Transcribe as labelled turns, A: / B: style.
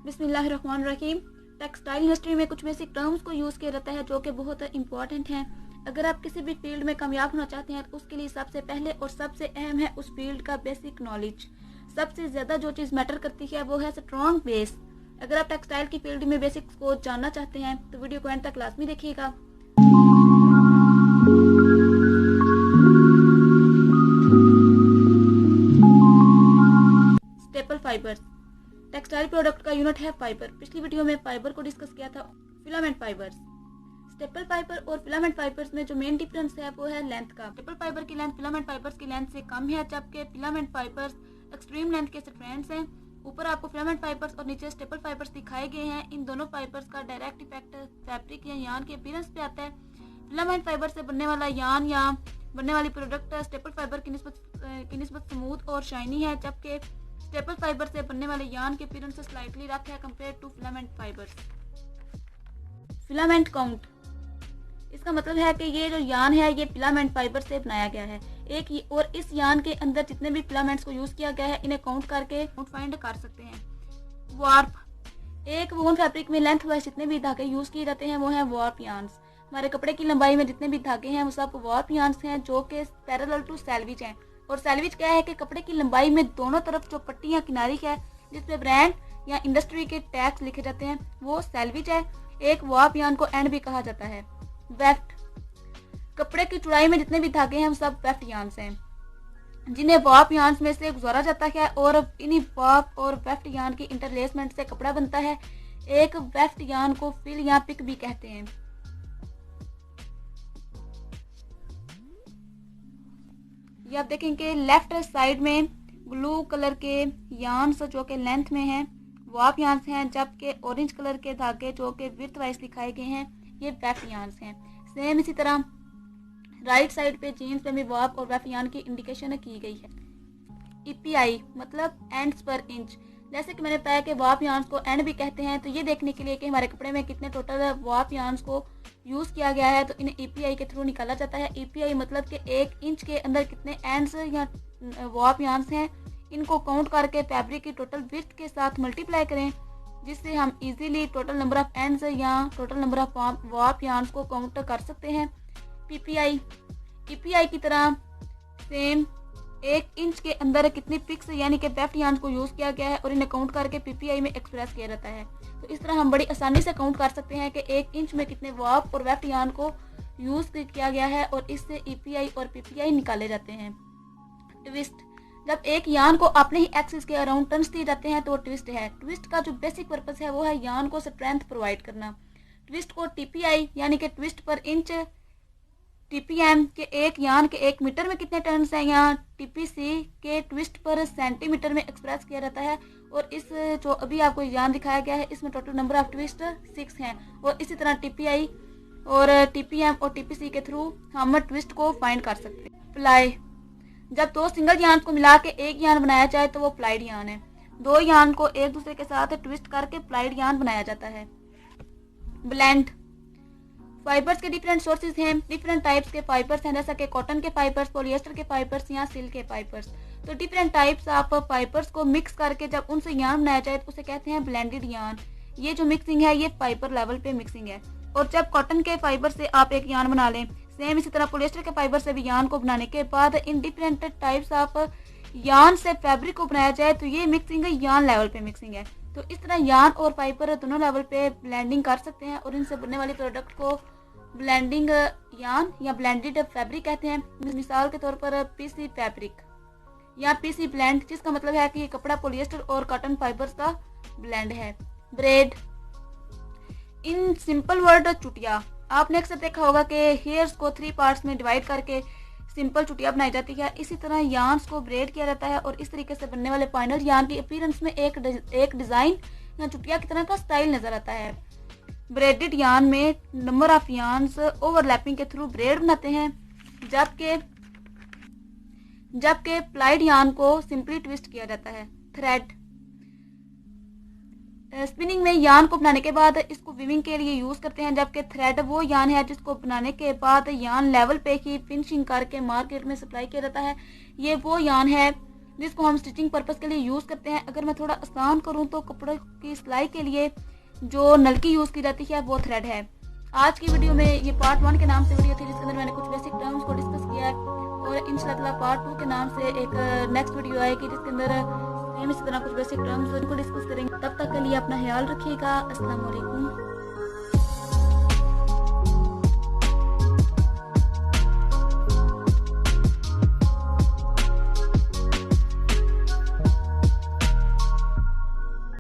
A: बिस्मिल्लाहिर्रहमानिर्रहीम। Textile industry में कुछ बेसिक टर्म्स को यूज़ किया जाता है जो कि बहुत इंपॉर्टेंट हैं। अगर आप किसी भी फील्ड में कामयाब होना चाहते हैं तो उसके लिए सबसे पहले और सबसे अहम है उस फील्ड का बेसिक नॉलेज। सबसे ज़्यादा जो चीज़ मैटर करती है वो है स्ट्रॉन्ग बेस। अगर आप टेक्सटाइल की फील्ड में बेसिक्स को जानना चाहते हैं तो वीडियो को एंड तक लाजमी देखिएगा। Staple fibres. टेक्सटाइल प्रोडक्ट का यूनिट है फाइबर। पिछली वीडियो में फाइबर को डिस्कस किया था, फिलामेंट फाइबर्स। स्टेपल फाइबर और फिलामेंट फाइबर्स में जो मेन डिफरेंस है वो है लेंथ का। स्टेपल फाइबर की लेंथ फिलामेंट फाइबर्स की लेंथ से कम है, जबकि फिलामेंट फाइबर्स एक्सट्रीम लेंथ के स्ट्रैंड्स हैं। ऊपर आपको फिलामेंट फाइबर्स और नीचे स्टेपल फाइबर्स दिखाए गए हैं। इन दोनों फाइबर्स का डायरेक्ट इफेक्ट फैब्रिक या यान के अपीयरेंस पे आता है। फिलामेंट फाइबर से बनने वाला यान या बनने वाली प्रोडक्ट स्टेपल फाइबर की निस्बत स्मूथ और शाइनी है, जबकि स्टेपल फाइबर से बनने वाले यान के अपीयरेंस से स्लाइटली रफ है compare to filament fibres. Filament count. इसका मतलब है कि ये जो यान है ये फिलामेंट फाइबर से बनाया गया है और इस यान के अंदर जितने भी फिलामेंट्स को यूज किया गया है इन्हें काउंट करके फाइंड कर सकते हैं। वार्प। एक वूलन फैब्रिक में लेंथ वाइज जितने भी धागे यूज किए जाते हैं वो है वार्प यार्न्स। हमारे कपड़े की लंबाई में जितने भी धागे हैं वो सब वार्प यार्न्स हैं जो कि पैरेलल टू सैल्विज हैं। और सैल्विज क्या है कि कपड़े की लंबाई में दोनों तरफ जो पट्टी या किनारी है जिसपे ब्रांड या इंडस्ट्री के टैग्स लिखे जाते हैं वो सैल्विज है। एक वार्प यार्न को एंड भी कहा जाता है। वेफ्ट। कपड़े की चौड़ाई में जितने भी धागे हैं वो सब वेफ्ट यार्न्स हैं जिन्हें वार्प यार्न्स में से गुजारा जाता है और इन्हीं वार्प और वेफ्ट यार्न की इंटरलेसमेंट से कपड़ा बनता है। एक वेफ्ट यार्न को फिल या पिक भी कहते हैं। ये आप देखेंगे लेफ्ट साइड में ब्लू कलर के यार्न्स जो कि लेंथ में हैं वार्प यार्न्स हैं, जबकि ऑरेंज कलर के धागे जो कि विड्थ वाइज दिखाए गए हैं ये वेफ्ट यार्न्स हैं। सेम इसी तरह राइट साइड पे जीन्स पे भी वार्प और वेफ्ट यार्न की इंडिकेशन की गई है। ईपीआई मतलब एंड्स पर इंच। जैसे कि मैंने बताया कि वार्प यार्न्स को एंड भी कहते हैं, तो ये देखने के लिए कि हमारे कपड़े में कितने टोटल वार्प यार्न्स को यूज किया गया है तो इन्हें ईपीआई के थ्रू निकाला जाता है। ईपीआई मतलब कि 1 इंच के अंदर कितने एंड्स या वार्प यार्न्स हैं, इनको काउंट करके फैब्रिक की टोटल विड्थ के साथ मल्टीप्लाई करें, जिससे हम easily total number of ends या total number of warp yarns को काउंट कर सकते हैं। पीपीआई। ईपीआई की तरह सेम 1 इंच के अंदर कितनी पिक्स यानी कि वेफ्ट यार्न्स को यूज किया गया है और इन्हें काउंट करके पीपीआई में एक्सप्रेस किया जाता है। तो इस तरह हम बड़ी आसानी से काउंट कर सकते हैं कि 1 इंच में कितने वार्प और वेफ्ट यार्न को यूज किया गया है और इससे ईपीआई और पीपीआई निकाले जाते हैं। ट्विस्ट। जब एक यार्न को अपने ही एक्सिस के अराउंड टर्न्स दिए जाते हैं तो वो ट्विस्ट है। ट्विस्ट का जो बेसिक पर्पस है वो है यार्न को स्ट्रेंथ प्रोवाइड करना। ट्विस्ट को टीपीआई यानी कि ट्विस्ट पर इंच, टीपीएम के एक यार्न के 1 मीटर में कितने टर्न्स हैं या टीपीसी के ट्विस्ट पर सेंटीमीटर में एक्सप्रेस किया जाता है। और इस जो अभी आपको यार्न दिखाया गया है इसमें टोटल नंबर ऑफ ट्विस्ट 6 हैं। और इसी तरह टीपीआई और टीपीएम और टीपीसी के थ्रू हम ट्विस्ट को फाइंड कर सकते हैं। प्लाई। जब 2 सिंगल यार्न को मिला के एक यार्न बनाया जाए तो वो प्लाइड यार्न है। 2 यार्न को एक दूसरे के साथ ट्विस्ट करके प्लाइड यार्न बनाया जाता है। ब्लेंड। फाइबर्स के डिफरेंट सोर्सेज हैं, डिफरेंट टाइप्स के फाइबर्स हैं, जैसा कि कॉटन के फाइबर्स, पॉलिएस्टर के फाइबर्स या सिल्क के फाइबर्स। तो डिफरेंट टाइप्स ऑफ फाइबर्स को मिक्स करके जब उनसे यार्न बनाया जाए तो उसे कहते हैं ब्लेंडेड यार्न। ये जो मिक्सिंग है ये फाइबर लेवल पे मिक्सिंग है। और जब कॉटन के फाइबर से आप एक यार्न बना लें, सेम इसी तरह पॉलिएस्टर के फाइबर से भी यार्न को बनाने के बाद in different types of yarn से फैब्रिक को बनाया जाए तो ये मिक्सिंग यार्न लेवल पे मिक्सिंग है। तो इस तरह यार्न और फाइबर दोनों लेवल पे ब्लेंडिंग कर सकते हैं और इनसे बनने वाली प्रोडक्ट को ब्लेंडिंग यार्न या ब्लेंडेड फैब्रिक कहते हैं। मिसाल के तौर पर पीसी फैब्रिक या पीसी ब्लेंड, जिसका मतलब है कि ये कपड़ा पॉलिएस्टर और कॉटन फाइबर्स का ब्लेंड है। ब्रेड। इन सिंपल वर्ड चुटिया। आपने अक्सर देखा होगा कि हेयर्स को 3 पार्ट्स में डिवाइड करके सिंपल चुटिया बनाई जाती है। इसी तरह यार्न्स को ब्रेड किया जाता है और इस तरीके से बनने वाले फाइनल यार्न की अपीयरेंस में एक डिजाइन या चुटिया की तरह का स्टाइल नजर आता है। ब्रेडेड यार्न में नंबर ऑफ यार्न्स ओवरलैपिंग के थ्रू ब्रेड बनाते हैं, जबकि प्लाइड यार्न को सिंपली ट्विस्ट किया जाता है। थ्रेड। स्पिनिंग में यार्न को बनाने के बाद इसको वीविंग के लिए यूज करते हैं, जबकि थ्रेड वो यार्न है जिसको बनाने के बाद यार्न लेवल पे ही फिनिशिंग करके मार्केट में सप्लाई किया जाता है। ये वो यार्न है जिसको हम स्टिचिंग पर्पस के लिए यूज़ करते हैं। अगर मैं थोड़ा आसान करूँ तो कपड़े की सिलाई के लिए जो नलकी यूज़ की जाती है वो थ्रेड है। आज की वीडियो में ये पार्ट 1 के नाम से वीडियो थी, जिसके अंदर मैंने कुछ बेसिक टर्म्स को डिस्कस किया है, और इंशाल्लाह पार्ट 2 के नाम से एक नेक्स्ट वीडियो आएगी जिसके अंदर सेम इसी तरह कुछ बेसिक टर्म्स को डिस्कस करेंगे। तब तक के लिए अपना ख्याल रखिएगा। अस्सलाम वालेकुम।